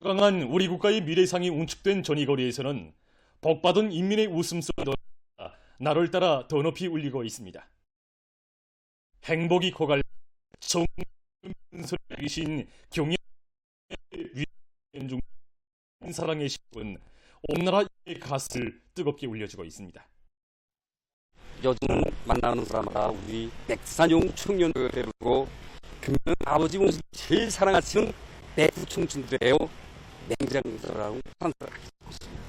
강한 우리 국가의 미래상이 운축된 전이거리에서는 복받은 인민의 웃음소리가 나를 따라 더 높이 울리고 있습니다. 행복이 고갈 정소리이신 경의 중 사랑의 시분 온 나라의 가슴을 뜨겁게 울려주고 있습니다. 요즘 만나는 사람마다 우리 백산용 청년들을 데리고 경연 아버지 모습 제일 사랑하시는 대구 청춘들이에요. 맹장들하고 산사를 하고 있습니다.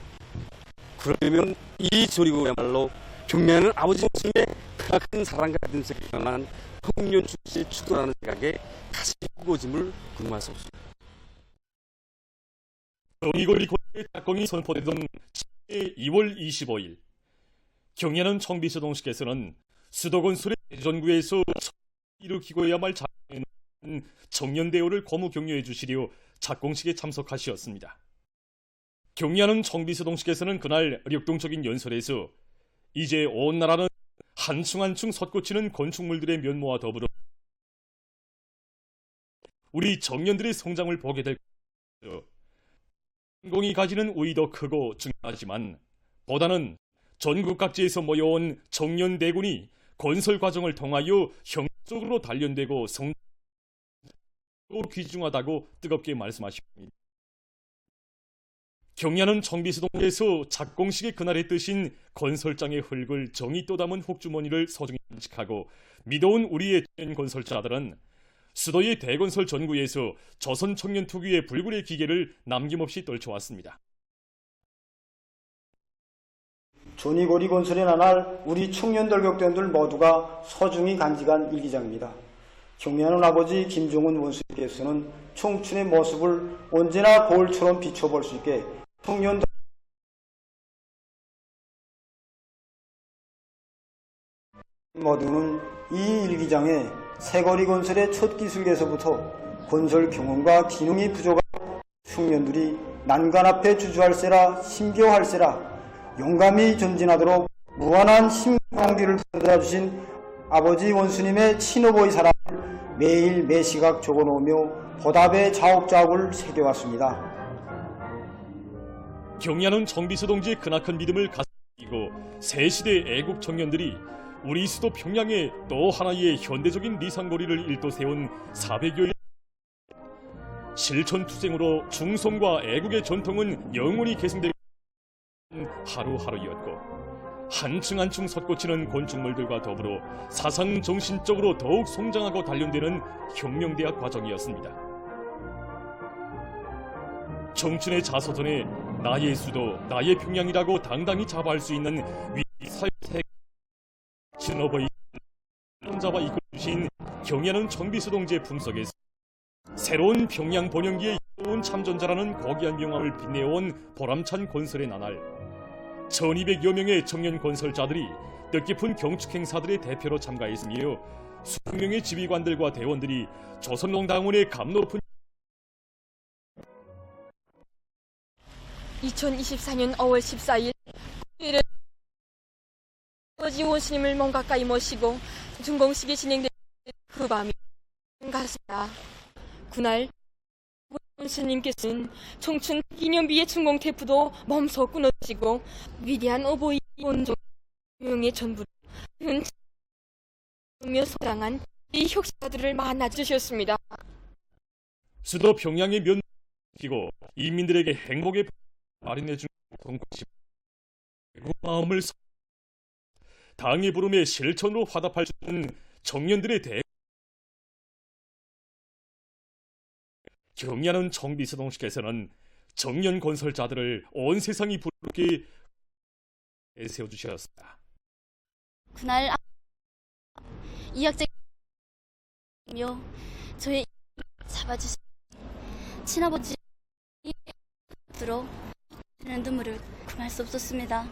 그러면 이 소리고야말로 경연은 아버지 모습에 크나큰 사랑과 믿음을 경험한 청년 출신의 추도라는 생각에 가슴이 무거워짐을 금할 수 없습니다. 정의거리 고대 작공이 선포되던 2월 25일 경연은 청비서동식에서는 수도건설의 대전구에서 일으키고야말 작성해놓은 청년대우를 고무 격려해 주시려 작공식에 참석하시었습니다. 경연은 청비서동식에서는 그날 력동적인 연설에서 이제 온 나라는 한층 한층 솟구치는 건축물들의 면모와 더불어 우리 청년들의 성장을 보게 될 것이며 공이 가지는 우위도 크고 중요하지만 보다는 전국 각지에서 모여온 청년 대군이 건설 과정을 통하여 형식적으로 단련되고 성장도 귀중하다고 뜨겁게 말씀하십니다. 경야는 청비서동에서 작공식의 그날의 뜻인 건설장의 흙을 정이 또 담은 흙주머니를 소중히 간직하고 믿어온 우리의 건설자들은 수도의 대건설 전구에서 조선 청년 특유의 불굴의 기계를 남김없이 떨쳐왔습니다. 전이거리 건설의 나날 우리 청년들 격대원들 모두가 소중히 간직한 일기장입니다. 경례하는 아버지 김종은 원수님께서는 청춘의 모습을 언제나 거울처럼 비춰볼 수 있게 청년들 모두는 이 일기장에 새거리 건설의 첫 기술에서부터 건설 경험과 기능이 부족한 청년들이 난간 앞에 주저할세라 심겨할세라 용감히 전진하도록 무한한 힘광기를 불어주신 아버지 원수님의 친어버이 사랑을 매일 매시각 적어놓으며 보답의 자옥자옥을 새겨왔습니다. 경야는 청비서동지의 크나큰 믿음을 가슴이고 새 시대 애국 청년들이 우리 수도 평양에 또 하나의 현대적인 리상거리를 일도세운 400여일 실천투쟁으로 충성과 애국의 전통은 영원히 계승되고 하루하루였고 한층 한층 솟구치는 건축물들과 더불어 사상 정신적으로 더욱 성장하고 단련되는 혁명대학 과정이었습니다. 청춘의 자서전에 나의 수도, 나의 평양이라고 당당히 자부할 수 있는 위사회 친어버이 남자와 이끌으신 경야는 청비서동지의 품속에서 새로운 평양 번영기의 이로운 참전자라는 고귀한 명함을 빛내온 보람찬 건설의 나날 1200여 명의 청년 건설자들이 뜻깊은 경축 행사들의 대표로 참가했으며 수백 명의 지휘관들과 대원들이 조선농당원의 감높은 2024년 5월 14일 일요일은 아버지 원수님을 먼 가까이 모시고 준공식이 진행된 그 밤이 같습니다. 그날 원수님께서는 청춘 기념비의 준공 테프도 몸소 끊어지고 위대한 어버이 원조 명의 전부를 며 소장한 이 혁신가들을 만나주셨습니다. 수도 평양의 면키고 인민들에게 행복의 마련해준 동국시 그 마음을 당의 부름에 실천으로 화답할 수 있는 청년들의 경야는 청비서동식에서는 청년 건설자들을 온 세상이 부르게 세워주셨습니다. 그날 이학자며 저의 잡아주신 친아버지 들어 눈물을 금할 수 없었습니다.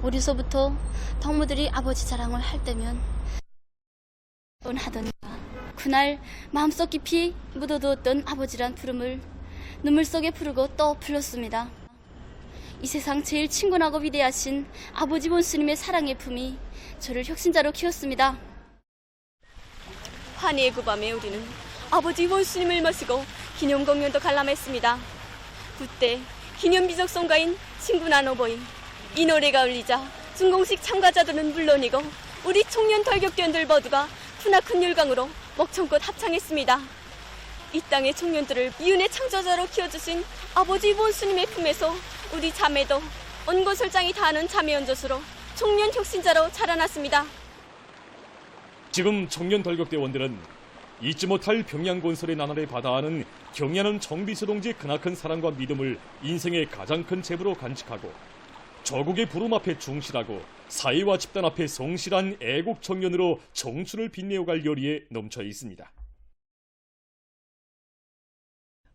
어려서부터 동무들이 아버지 자랑을 할 때면 하더니 그날 마음속 깊이 묻어두었던 아버지란 부름을 눈물 속에 부르고 또 불렀습니다. 이 세상 제일 친근하고 위대하신 아버지 원수님의 사랑의 품이 저를 혁신자로 키웠습니다. 환희의 그 밤에 우리는 아버지 원수님을 모시고 기념공연도 관람했습니다. 그때 기념비적송가인 친구나 너보임 이 노래가 울리자 준공식 참가자들은 물론이고 우리 청년 돌격대원들 모두가 크나큰 열광으로 먹청껏 합창했습니다. 이 땅의 청년들을 미운의 창조자로 키워주신 아버지 본수님의 품에서 우리 자매도 온건설장이 다하는 자매연젖으로 청년 혁신자로 자라났습니다. 지금 청년 돌격대원들은 잊지 못할 평양 건설의 나날을 받아하는 경야는 정비서 동지의 크나큰 사랑과 믿음을 인생의 가장 큰 재부로 간직하고 저국의 부름 앞에 충실하고 사회와 집단 앞에 성실한 애국 청년으로 청춘을 빛내어갈 열의에 넘쳐 있습니다.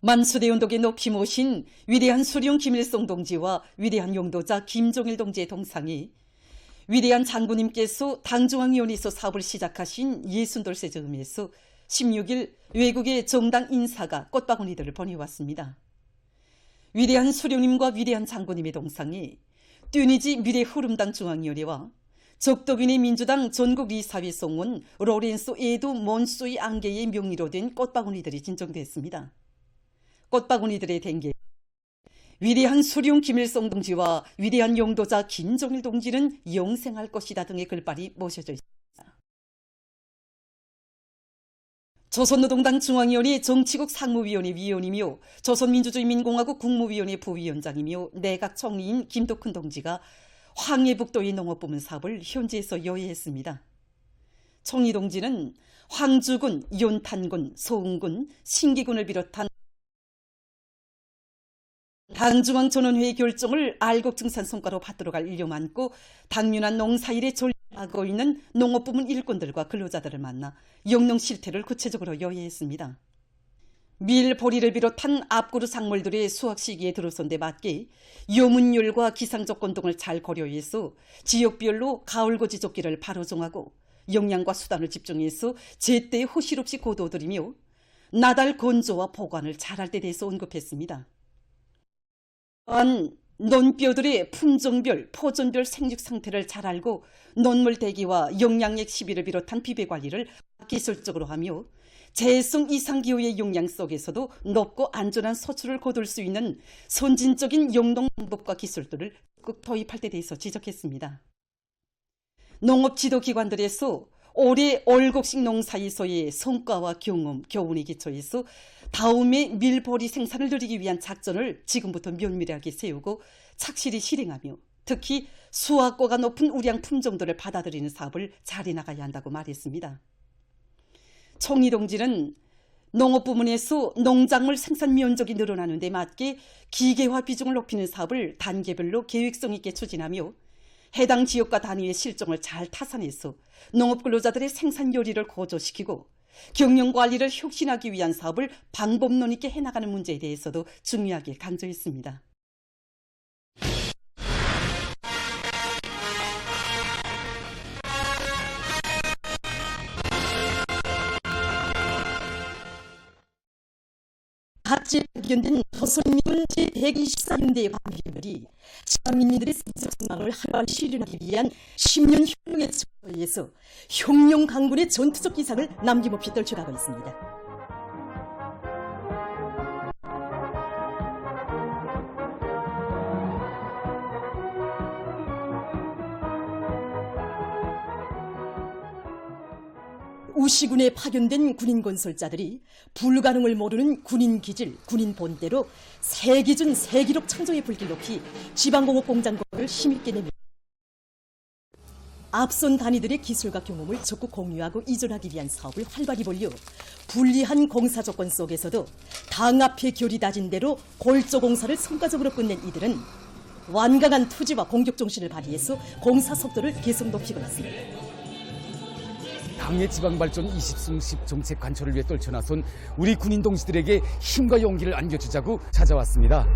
만수대운동에 높이 모신 위대한 수령 김일성 동지와 위대한 용도자 김종일 동지의 동상이 위대한 장군님께서 당중앙위원회에서 사업을 시작하신 60돌 즈음에서 16일 외국의 정당 인사가 꽃바구니들을 보내왔습니다. 위대한 수령님과 위대한 장군님의 동상이 튜니지 미래흐름당 중앙위원회와 적도빈의 민주당 전국이사회 송원 로렌소 에두 몬소이 앙게의 명의로 된 꽃바구니들이 진정됐습니다. 꽃바구니들의 댕게 위대한 수령 김일성 동지와 위대한 용도자 김종일 동지는 영생할 것이다 등의 글발이 모셔져 있습니다. 조선노동당 중앙위원회 정치국 상무위원회 위원이며 조선민주주의민공화국 국무위원회 부위원장이며 내각 총리인 김덕훈 동지가 황해북도의 농업부문 사업을 현지에서 요해했습니다. 총리 동지는 황주군, 윤탄군, 소흥군, 신기군을 비롯한 당중앙전원회의 결정을 알곡증산 성과로 받도록 할 일념 안고 당면한 농사일에 존립하고 있는 농업부문 일꾼들과 근로자들을 만나 영농 실태를 구체적으로 요해했습니다. 밀, 보리를 비롯한 앞그루 작물들의 수확 시기에 들어선 데 맞게 요문율과 기상조건 등을 잘 고려해서 지역별로 가을고지 조기를 바로 정하고 역량과 수단을 집중해서 제때 호실 없이 고도들이며 나달 건조와 보관을 잘할 때 대해서 언급했습니다. 또한 논뼈들의 품종별, 포존별 생육 상태를 잘 알고 논물 대기와 영양액 시비를 비롯한 비배 관리를 기술적으로 하며 재해성 이상기후의 영향 속에서도 높고 안전한 소출을 거둘 수 있는 선진적인 영농 방법과 기술들을 꼭 도입할 데 대해서 지적했습니다. 농업지도기관들에서 올해 올곡식 농사에서의 성과와 경험, 교훈에 기초해서 다음에 밀보리 생산을 늘리기 위한 작전을 지금부터 면밀하게 세우고 착실히 실행하며 특히 수확고가 높은 우량 품종들을 받아들이는 사업을 잘해 나가야 한다고 말했습니다. 총리 동지는 농업부문에서 농작물 생산 면적이 늘어나는 데 맞게 기계화 비중을 높이는 사업을 단계별로 계획성 있게 추진하며 해당 지역과 단위의 실정을 잘 타산해서 농업근로자들의 생산 요리를 고조시키고 경영관리를 혁신하기 위한 사업을 방법론 있게 해나가는 문제에 대해서도 중요하게 강조했습니다. 각지에 발견된 조선민군 제124연대의 관계들이 지방민들의 세계적 생각을 활발히 실현하기 위한 10년 혁명의 전투에서 혁명 강군의 전투적 기상을 남김없이 떨쳐가고 있습니다. 우시군에 파견된 군인 건설자들이 불가능을 모르는 군인 기질, 군인 본대로 세기준 세기록 창조의 불길 높이 지방공업 공장권을 힘있게 내며 앞선 단위들의 기술과 경험을 적극 공유하고 이전하기 위한 사업을 활발히 벌려 불리한 공사 조건 속에서도 당 앞에 결이 다진 대로 골조 공사를 성과적으로 끝낸 이들은 완강한 투지와 공격 정신을 발휘해서 공사 속도를 계속 높이고 있습니다. 당의 지방발전 20승10 정책 관철을 위해 떨쳐나선 우리 군인 동지들에게 힘과 용기를 안겨주자고 찾아왔습니다.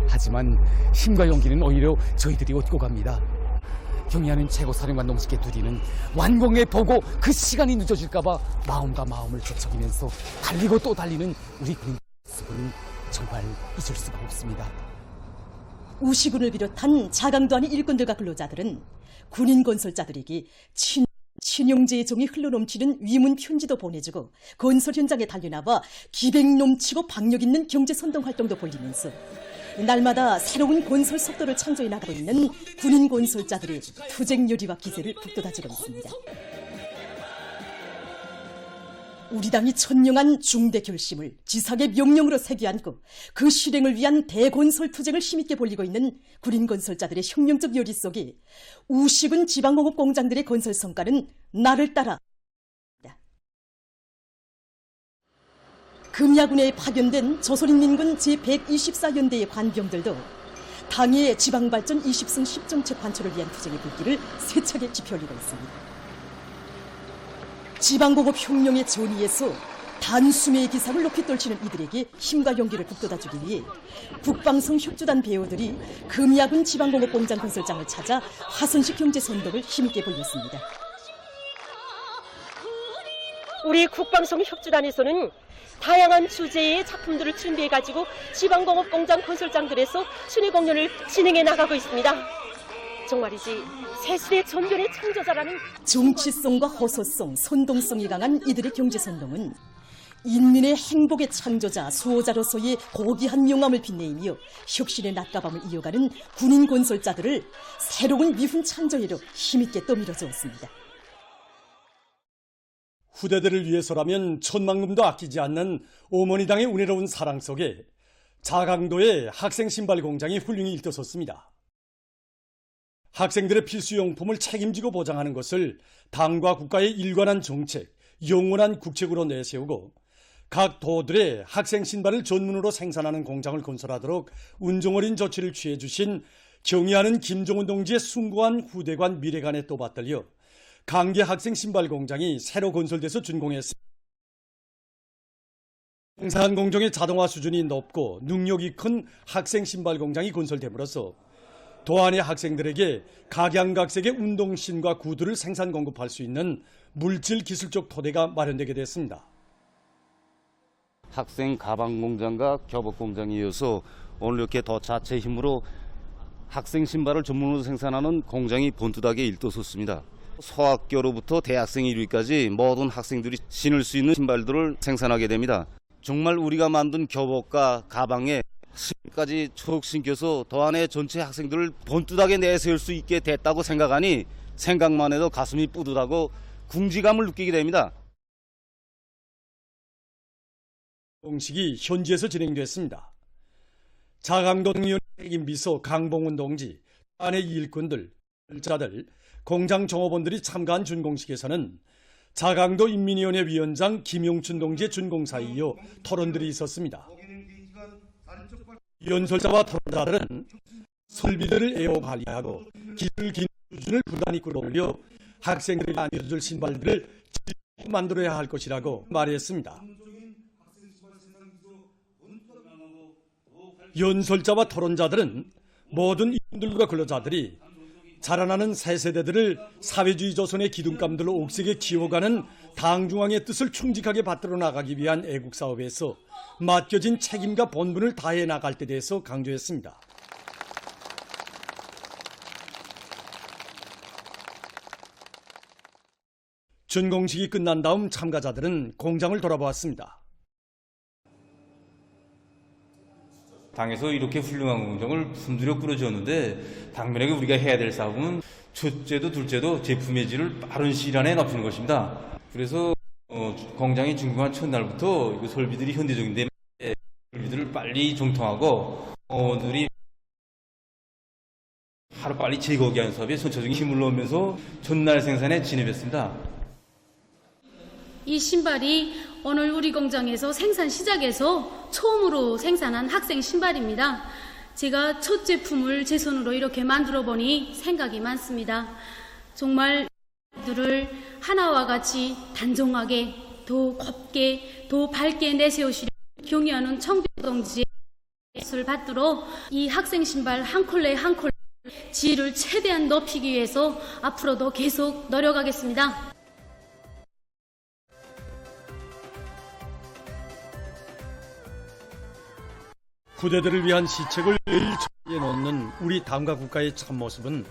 하지만 힘과 용기는 오히려 저희들이 얻고 갑니다. 경의하는 최고사령관 동지께 드리는 완공의 보고 그 시간이 늦어질까봐 마음과 마음을 뒤척이면서 달리고 또 달리는 우리 군인 모습은 정말 잊을 수가 없습니다. 우시군을 비롯한 자강도 아닌 일꾼들과 근로자들은 군인 건설자들에게 친용제의 정이 흘러넘치는 위문 편지도 보내주고 건설 현장에 달려나와 기백 넘치고 박력 있는 경제선동 활동도 벌이면서 날마다 새로운 건설 속도를 창조해 나가고 있는 군인 건설자들의 투쟁 요리와 기세를 북돋아주고 있습니다. 우리 당이 천명한 중대 결심을 지상의 명령으로 새겨 안고 그 실행을 위한 대건설 투쟁을 힘있게 벌이고 있는 군인 건설자들의 혁명적 요리 속에 우식은 지방공업 공장들의 건설 성과는 나를 따라 금야군에 파견된 조선인민군 제124연대의 관병들도 당의 지방발전 20승 10정책 관철을 위한 투쟁의 불길을 세차게 지펴올리고 있습니다. 지방공업 혁명의 전위에서 단숨의 기상을 높이 떨치는 이들에게 힘과 용기를 북돋아주기 위해 국방성 협조단 배우들이 금야군 지방공업 공장 건설장을 찾아 화선식 경제선동을 힘있게 벌였습니다. 우리 국방성 협조단에서는 다양한 주제의 작품들을 준비해가지고 지방공업 공장 건설장들에서 순회 공연을 진행해 나가고 있습니다. 정말이지 새시대 전변의 창조자라는 정치성과 호소성, 선동성이 강한 이들의 경제선동은 인민의 행복의 창조자, 수호자로서의 고귀한 명함을 빛내이며 혁신의 낮가밤을 이어가는 군인 건설자들을 새로운 미훈 창조회로 힘있게 떠밀어 주었습니다. 후대들을 위해서라면 천만금도 아끼지 않는 어머니당의 은혜로운 사랑 속에 자강도의 학생 신발 공장이 훌륭히 일떠섰습니다. 학생들의 필수용품을 책임지고 보장하는 것을 당과 국가의 일관한 정책, 영원한 국책으로 내세우고 각 도들의 학생 신발을 전문으로 생산하는 공장을 건설하도록 운종어린 조치를 취해주신 경의하는 김종훈 동지의 숭고한 후대관 미래관에 또 받들려 강계 학생 신발 공장이 새로 건설돼서 준공했습니다. 생산 공정의 자동화 수준이 높고 능력이 큰 학생 신발 공장이 건설됨으로써 도안의 학생들에게 각양각색의 운동신과 구두를 생산 공급할 수 있는 물질 기술적 토대가 마련되게 됐습니다. 학생 가방 공장과 교복 공장에 이어서 오늘 이렇게 더 자체 힘으로 학생 신발을 전문으로 생산하는 공장이 본투하게 일떠섰습니다. 소학교로부터 대학생 1위까지 모든 학생들이 신을 수 있는 신발들을 생산하게 됩니다. 정말 우리가 만든 교복과 가방에 신까지 쭉 신겨서 도안의 전체 학생들을 본투하게 내세울 수 있게 됐다고 생각하니 생각만 해도 가슴이 뿌듯하고 궁지감을 느끼게 됩니다. 공식이 현지에서 진행됐습니다. 자강도 당위원 책임비서 강봉훈 동지, 안의 일꾼들, 일자들, 공장 종업원들이 참가한 준공식에서는 자강도 인민위원회 위원장 김용춘 동지의 준공사에 이어 토론들이 있었습니다. 연설자와 토론자들은 설비들을 애호관리하고 기술 기능 수준을 부단히 끌어올려 학생들에게 안겨줄 신발들을 직접 만들어야 할 것이라고 말했습니다. 연설자와 토론자들은 모든 인들과 근로자들이 자라나는 새 세대들을 사회주의 조선의 기둥감들로 옥색에 키워가는 당중앙의 뜻을 충직하게 받들어 나가기 위한 애국사업에서 맡겨진 책임과 본분을 다해 나갈 때 대해서 강조했습니다. 준공식이 끝난 다음 참가자들은 공장을 돌아보았습니다. 당에서 이렇게 훌륭한 공장을 품들여 꾸려주었는데 당면에게 우리가 해야 될 사업은 첫째도 둘째도 제품의 질을 빠른 시일 안에 높이는 것입니다. 그래서 공장이 준공한 첫날부터 이 설비들이 현대적인데 설비들을 빨리 정통하고 어머니들이 하루빨리 제거하기 위한 사업에 선처적인 힘을 넣으면서 전날 생산에 진입했습니다. 이 신발이 오늘 우리 공장에서 생산 시작해서 처음으로 생산한 학생 신발입니다. 제가 첫 제품을 제 손으로 이렇게 만들어 보니 생각이 많습니다. 정말 들을 하나와 같이 단정하게, 더 곱게, 더 밝게 내세우시려 경의하는 청병 동지의 것을 받들어 이 학생 신발 한 콜레 한 콜레 질을 최대한 높이기 위해서 앞으로도 계속 노력하겠습니다. 후대들을 위한 시책을 매일 처리해 놓는 우리 당과 국가의 참모습은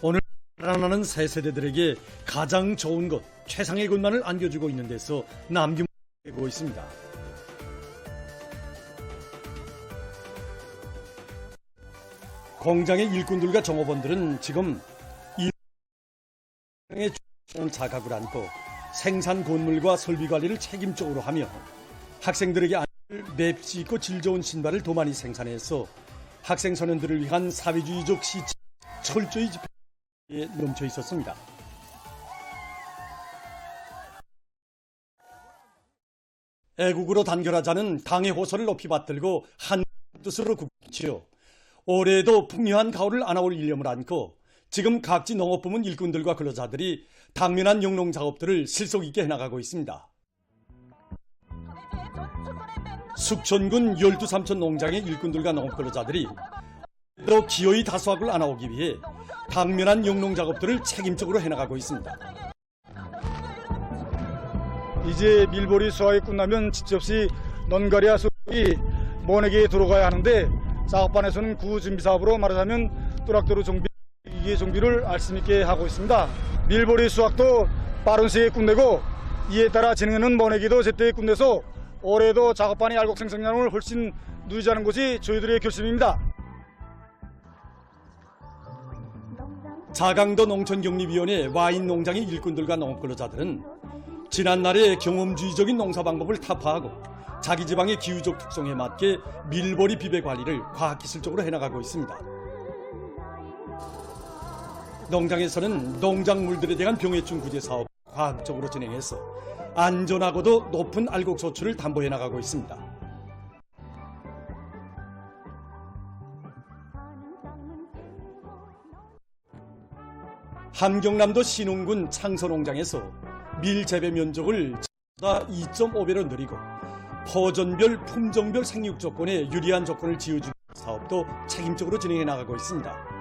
오늘 살아나는 새 세대들에게 가장 좋은 것, 최상의 것만을 안겨주고 있는 데서 남김되고 있습니다. 공장의 일꾼들과 종업원들은 지금 일의 자각을 안고 생산 건물과 설비 관리를 책임적으로 하며 학생들에게 맵시 있고 질 좋은 신발을 더 많이 생산해서 학생 소년들을 위한 사회주의적 시체 철저히 집회에 넘쳐 있었습니다. 애국으로 단결하자는 당의 호소를 높이 받들고 한 뜻으로 굳히어 올해도 풍요한 가을을 안아올 일념을 안고 지금 각지 농업부문 일꾼들과 근로자들이 당면한 영농 작업들을 실속 있게 해나가고 있습니다. 숙천군 12삼천 농장의 일꾼들과 농업근로자들이 또 기어이 다수학을 안아오기 위해 당면한 영농 작업들을 책임적으로 해나가고 있습니다. 이제 밀보리 수확이 끝나면 지체 넌가리아 수확이 모내기에 들어가야 하는데 작업반에서는 그 준비 사업으로 말하자면 또락도로 정비를 알심 있게 하고 있습니다. 밀보리 수확도 빠른 시기에 끝내고 이에 따라 진행하는 모내기도 제때 끝내서 올해도 작업반의 알곡 생산량을 훨씬 누리자는 것이 저희들의 결심입니다. 자강도 농촌격립위원회 와인 농장의 일꾼들과 농업근로자들은 지난날의 경험주의적인 농사 방법을 타파하고 자기 지방의 기후적 특성에 맞게 밀보리 비배 관리를 과학기술적으로 해나가고 있습니다. 농장에서는 농작물들에 대한 병해충 구제 사업을 과학적으로 진행해서 안전하고도 높은 알곡 소출을 담보해 나가고 있습니다. 함경남도 신흥군 창서농장에서 밀 재배 면적을 2.5배로 늘리고 포전별, 품종별 생육 조건에 유리한 조건을 지어주는 사업도 책임적으로 진행해 나가고 있습니다.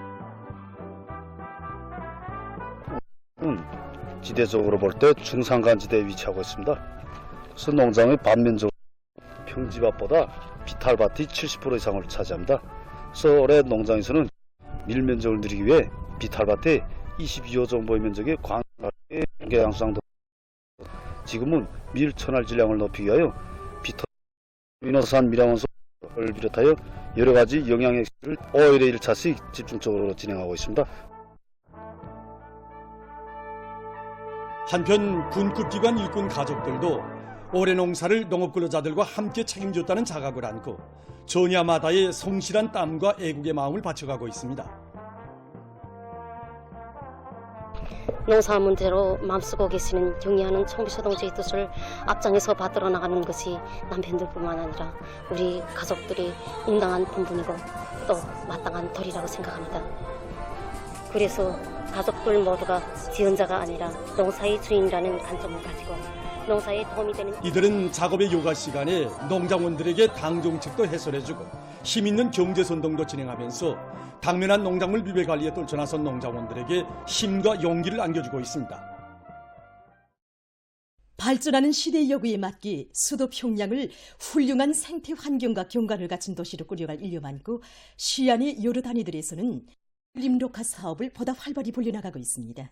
지대적으로 볼 때 중산간지대에 위치하고 있습니다. 그래서 농장의 반면적 평지밭보다 비탈밭이 70% 이상을 차지합니다. 그래서 올해 농장에서는 밀 면적을 늘리기 위해 비탈밭에 22호 정도의 면적의 광계 양수장도 지금은 밀 천알 질량을 높이기 위하여 비타민산 밀양원소를 비롯하여 여러 가지 영양액을 5일에 1차씩 집중적으로 진행하고 있습니다. 한편 군급기관 일꾼 가족들도 올해 농사를 농업근로자들과 함께 책임졌다는 자각을 안고 전야마다의 성실한 땀과 애국의 마음을 바쳐가고 있습니다. 농사 문제로 마음쓰고 계시는 경의하는 청비서동지의 뜻을 앞장에서 받들어 나가는 것이 남편들뿐만 아니라 우리 가족들이 응당한 본분이고 또 마땅한 도리라고 생각합니다. 그래서 가족들 모두가 지원자가 아니라 농사의 주인이라는 관점을 가지고 농사에 도움이 되는 이들은 작업의 요가 시간에 농장원들에게 당 정책도 해설해주고 힘있는 경제선동도 진행하면서 당면한 농작물 비배 관리에 떨쳐나선 농장원들에게 힘과 용기를 안겨주고 있습니다. 발전하는 시대의 요구에 맞게 수도 평양을 훌륭한 생태 환경과 경관을 갖춘 도시로 꾸려갈 일념 안고 시안의 여러 단위들에서는 림록화 사업을 보다 활발히 벌려나가고 있습니다.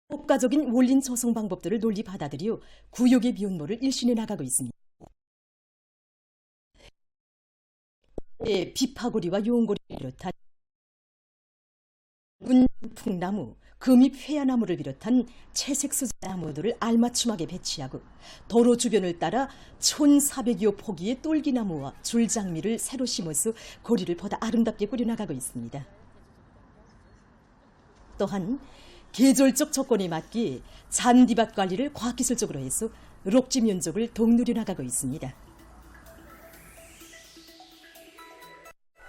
효과적인 원린 조성 방법들을 논리 받아들여 구역의 면모를 일신해 나가고 있습니다. 비파고리와 용고리를 비롯한 문풍나무, 금입 회야나무를 비롯한 채색수자나무들을 알맞춤하게 배치하고 도로 주변을 따라 1,400여 포기의 똘기나무와 줄장미를 새로 심어서 고리를 보다 아름답게 꾸려나가고 있습니다. 또한 계절적 조건에 맞게 잔디밭 관리를 과학기술적으로 해서 록지 면적을 더욱 늘려나가고 있습니다.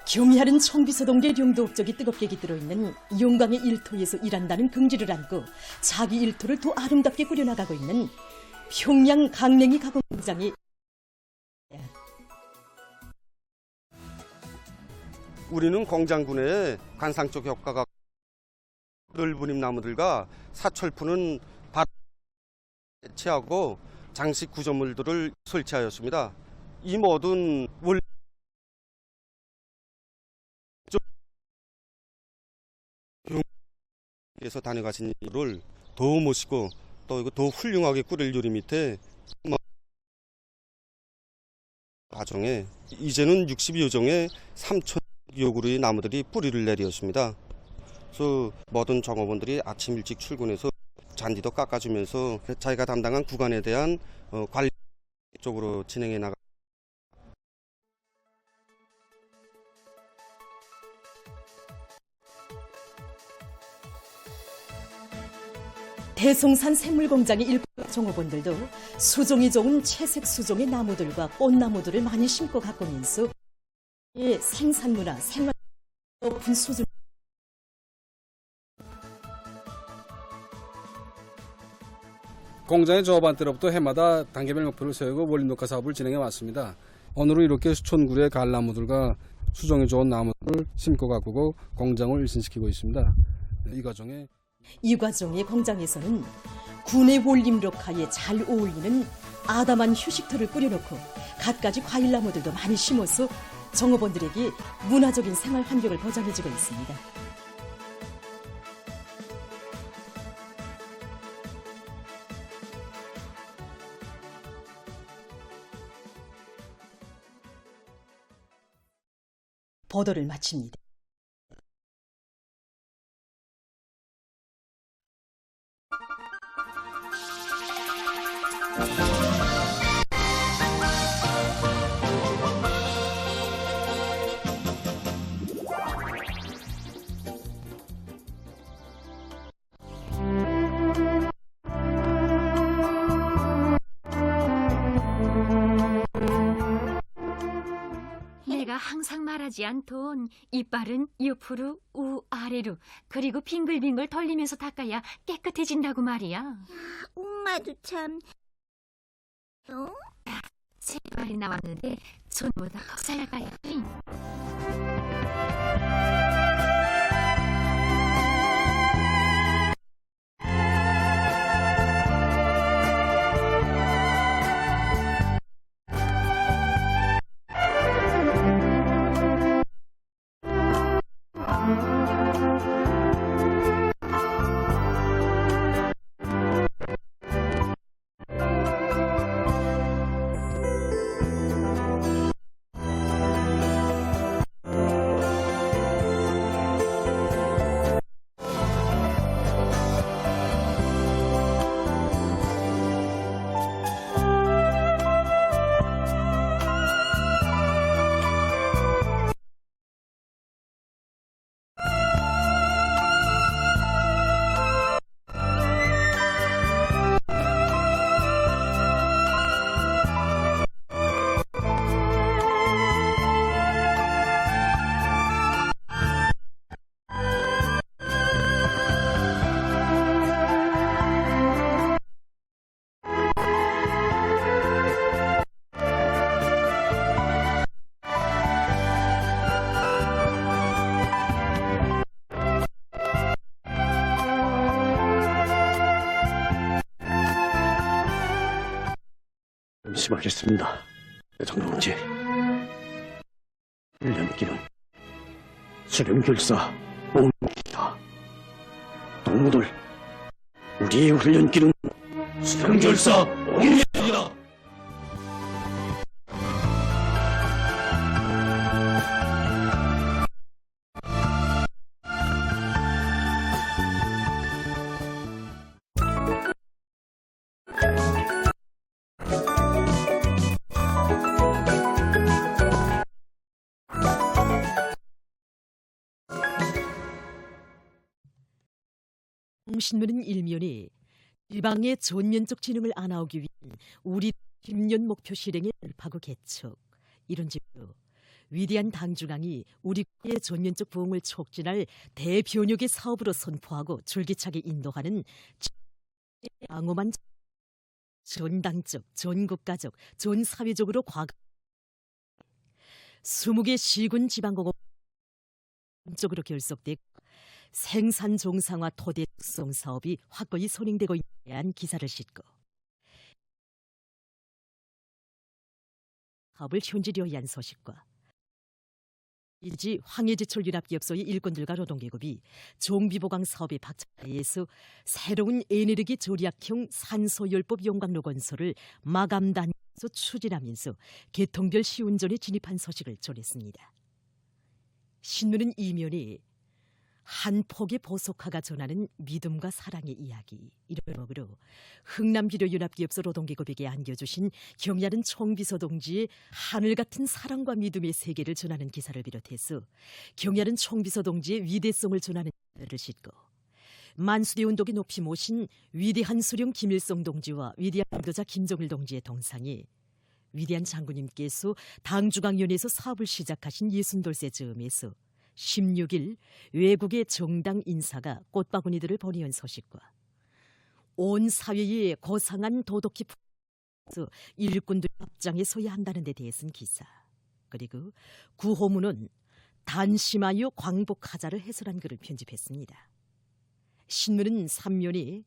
경의하는 청비서동계 령도 업적이 뜨겁게 깃들어 있는 용광의 일토에서 일한다는 긍지를 안고 자기 일토를 더 아름답게 꾸려나가고 있는 평양 강냉이 가공 공장이 우리는 공장군의 관상적 효과가 넓은 나무들과 사철 푸는 밭 채하고 장식 구조물들을 설치하였습니다. 이 모든 에서 다녀가신 이유를 더 멋있고 또 이거 더 훌륭하게 꾸릴 요리 밑에 과정에 이제는 62여 종의 3,000여 그루의 나무들이 뿌리를 내리었습니다. 그래서 모든 종업원들이 아침 일찍 출근해서 잔디도 깎아주면서 자기가 담당한 구간에 대한 관리 쪽으로 진행해 나가. 대송산 생물공장의 일부 종업원들도 수종이 좋은 채색 수종의 나무들과 꽃나무들을 많이 심고 가꾸면서 생산문화, 생활 높은 수준. 공장의 조합원 때로부터 해마다 단계별 목표를 세우고 원리 녹화 사업을 진행해 왔습니다. 오늘은 이렇게 수촌굴의 가을나무들과 수종이 좋은 나무들을 심고 가꾸고 공장을 일신시키고 있습니다. 이 과정에 공장에서는 군의 원림록하에 잘 어울리는 아담한 휴식터를 꾸려놓고 갖가지 과일나무들도 많이 심어서 종업원들에게 문화적인 생활 환경을 보장해주고 있습니다. 보도를 마칩니다. 내가 항상 말하지 않던 이빨은 옆으로 우아래로 그리고 빙글빙글 돌리면서 닦아야 깨끗해진다고 말이야. 엄마도 참... 새 이빨이 나왔는데 손보다 더 살까야. 말씀하겠습니다. 대통령제 훈련기는 수령결사 옹기다. 동무들 우리의 훈련기는 수령결사 옹기다. 신문은 일면에 지방의 전면적 진흥을 안아오기 위한 우리 10년 목표 실행의 돌파구 개척, 이런 식으로 위대한 당중앙이 우리 국의 전면적 부흥을 촉진할 대변혁의 사업으로 선포하고 줄기차게 인도하는 양호만 전당적, 전국가적, 전사회적으로 20개 시군 지방공업 적으로 결속되고 생산 정상화 토대 특성 사업이 확고히 선행되고 있는 대한 기사를 싣고 사업을 현질하여 한 소식과 일지 황해제철연합기업소의 일꾼들과 노동계급이 종비보강 사업의 박차에 의해서 새로운 에너지 절약형 산소열법 용광로 건설을 마감단에서 추진하면서 개통별 시운전에 진입한 소식을 전했습니다. 신문은 이면에 한 폭의 보석화가 전하는 믿음과 사랑의 이야기, 이런 제목으로 흥남비료연합기업소 노동계급에게 안겨주신 경야는 총비서 동지의 하늘같은 사랑과 믿음의 세계를 전하는 기사를 비롯해서 경야는 총비서 동지의 위대성을 전하는 기사를 싣고 만수대 운동에 높이 모신 위대한 수령 김일성 동지와 위대한領導자 김정일 동지의 동상이 위대한 장군님께서 당중앙위원회에서 사업을 시작하신 60돌세 즈음에서 16일 외국의 정당 인사가 꽃바구니들을 보내온 소식과 온 사회에 고상한 도덕히 풀어서 일꾼들 합장에 서야 한다는 데 대해서는 기사, 그리고 구호문은 단심하여 광복하자를 해설한 글을 편집했습니다. 신문은 3면에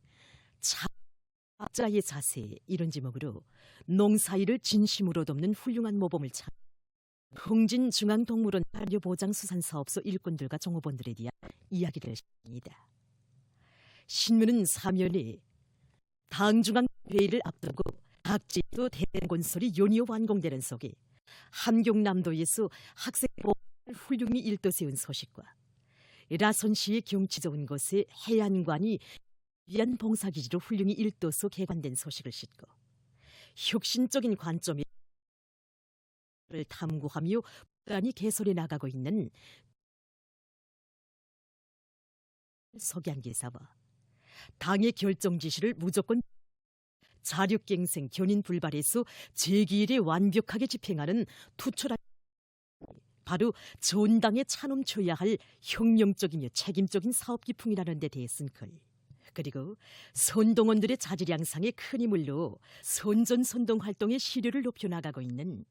자자의 자세, 이런 제목으로 농사일을 진심으로 돕는 훌륭한 모범을 찾아 흥진중앙동물원 자료보장수산사업소 일꾼들과 종업원들에 대한 이야기를 했습니다. 신문은 사면에 당중앙회의를 앞두고 각지도 대건설이 연이어 완공되는 속에 함경남도에서 학생보호를 훌륭히 일도 세운 소식과 라선시의 경치 좋은 곳에 해안관이 위안 봉사기지로 훌륭히 일도소 개관된 소식을 싣고 혁신적인 관점에 를 탐구하며 부단히 개설해 나가고 있는 소개한 기사와 당의 결정 지시를 무조건 자력갱생 견인 불발해서 제기일에 완벽하게 집행하는 투철한 바로 전당에 차넘쳐야 할 혁명적이며 책임적인 사업기풍이라는 데 대해서는 글, 그리고 선동원들의 자질 양상에 큰 힘을 넣어 선전선동 활동의 시료를 높여나가고 있는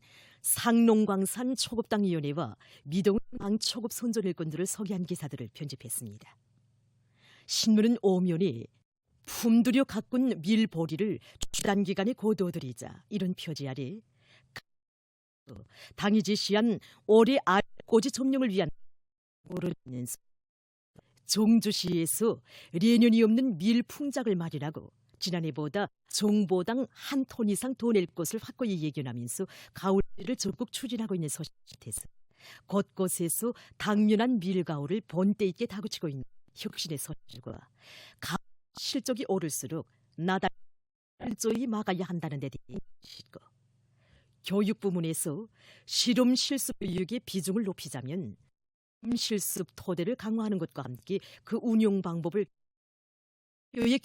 상농광산 초급당위원회와 미동은 방초급 선전일꾼들을 소개한 기사들을 편집했습니다. 신문은 오면에 품들여 가꾼 밀보리를 주단기간에 고도들이자, 이런 표지 아래 당이 지시한 올해 알꼬지 점령을 위한 모르는 종주시에서 내년이 없는 밀풍작을 마련하고 지난해보다 종보당 한 톤 이상 더 낼 것을 확고히 예견하면서 가을을 적극 추진하고 있는 소식에서 곳곳에서 당면한 밀가을을 본때 있게 다그치고 있는 혁신의 소식과 실적이 오를수록 나달 철저히 막아야 한다는 데 대해 싣고 교육 부문에서 실험 실습 교육의 비중을 높이자면 실습 토대를 강화하는 것과 함께 그 운용 방법을 교육의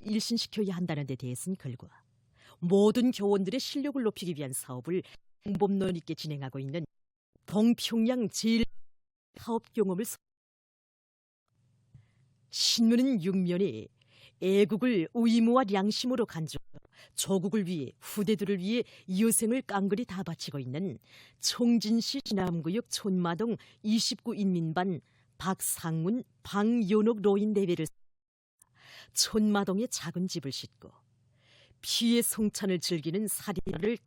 일신시켜야 한다는 데 대해서는 글과 모든 교원들의 실력을 높이기 위한 사업을 방법론 있게 진행하고 있는 동평양 제1사업 경험을 신문은 6면에 애국을 의무와 양심으로 간주하며 조국을 위해 후대들을 위해 여생을 깡그리 다 바치고 있는 청진시 남구역 촌마동 29인민반 박상문 방연옥 노인 대회를 촌마동의 작은 집을 싣고 피해 성찬을 즐기는 살인을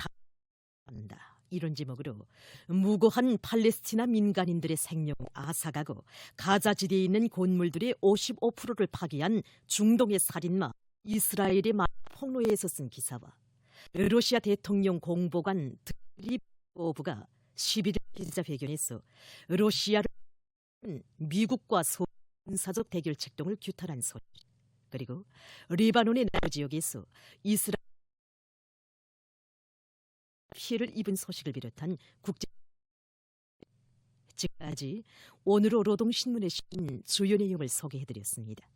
다한다, 이런 제목으로 무고한 팔레스티나 민간인들의 생명을 앗아가고 가자지대에 있는 건물들의 55%를 파괴한 중동의 살인마 이스라엘의 폭로에서 쓴 기사와 러시아 대통령 공보관 드리보브가 11일 기자회견에서 러시아를 미국과 군사적 대결 책동을 규탄한 소식, 그리고 레바논의 나루 지역에서 이스라엘 피해를 입은 소식을 비롯한 국제 지금까지 오늘로 노동신문에 실린 주요 내용을 소개해드렸습니다.